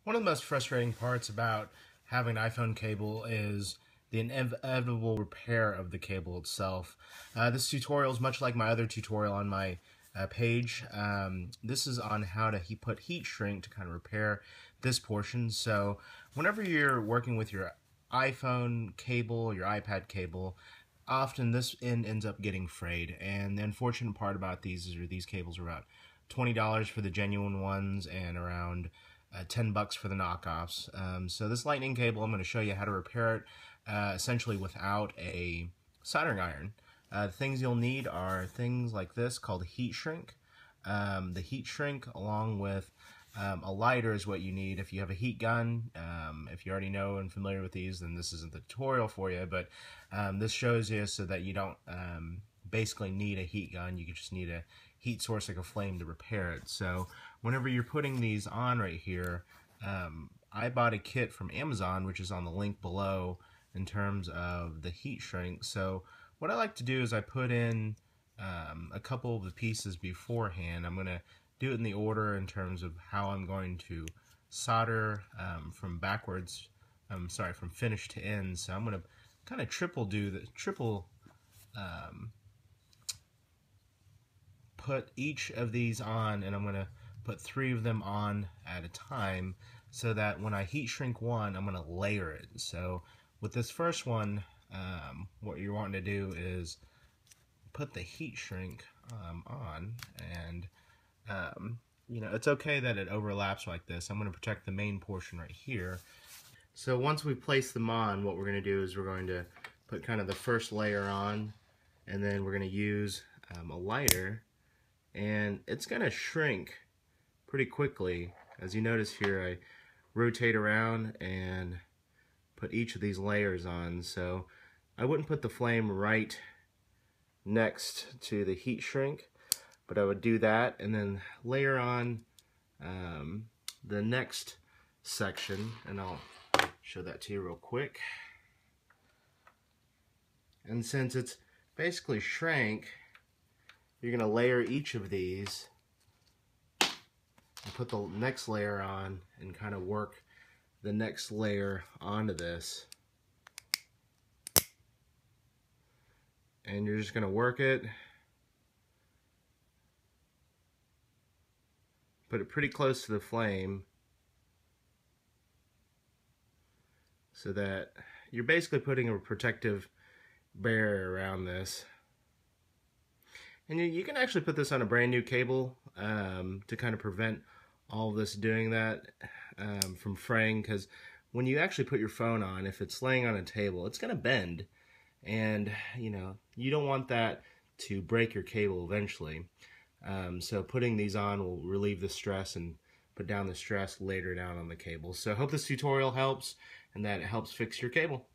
One of the most frustrating parts about having an iPhone cable is the inevitable repair of the cable itself. This tutorial is much like my other tutorial on my page. This is on how to put heat shrink to kind of repair this portion. So whenever you're working with your iPhone cable, your iPad cable, often this end ends up getting frayed. And the unfortunate part about these is these cables are about $20 for the genuine ones and around $10 for the knockoffs. So this lightning cable, I'm going to show you how to repair it essentially without a soldering iron. The things you'll need are things like this called heat shrink. The heat shrink along with a lighter is what you need. If you have a heat gun, if you already know and familiar with these, then this isn't the tutorial for you, but this shows you so that you don't basically need a heat gun. You just need a heat source like a flame to repair it. So whenever you're putting these on right here, I bought a kit from Amazon, which is on the link below in terms of the heat shrink. So what I like to do is I put in a couple of the pieces beforehand. I'm going to do it in the order in terms of how I'm going to solder from finish to end. So I'm going to kind of triple put each of these on, and I'm going to put 3 of them on at a time so that when I heat shrink one, I'm going to layer it. So with this first one, what you're wanting to do is put the heat shrink on, and you know, it's okay that it overlaps like this. I'm going to protect the main portion right here. So once we place them on, what we're going to do is we're going to put kind of the first layer on, and then we're going to use a lighter, and it's going to shrink pretty quickly. As you notice here, I rotate around and put each of these layers on. So I wouldn't put the flame right next to the heat shrink, but I would do that and then layer on the next section, and I'll show that to you real quick. And since it's basically shrank, you're going to layer each of these and put the next layer on and kind of work the next layer onto this. And you're just going to work it, put it pretty close to the flame so that you're basically putting a protective barrier around this. And you can actually put this on a brand new cable to kind of prevent all of this doing that from fraying, because when you actually put your phone on, if it's laying on a table, it's going to bend, and you know, you don't want that to break your cable eventually. So putting these on will relieve the stress and put down the stress later down on the cable. So I hope this tutorial helps and that it helps fix your cable.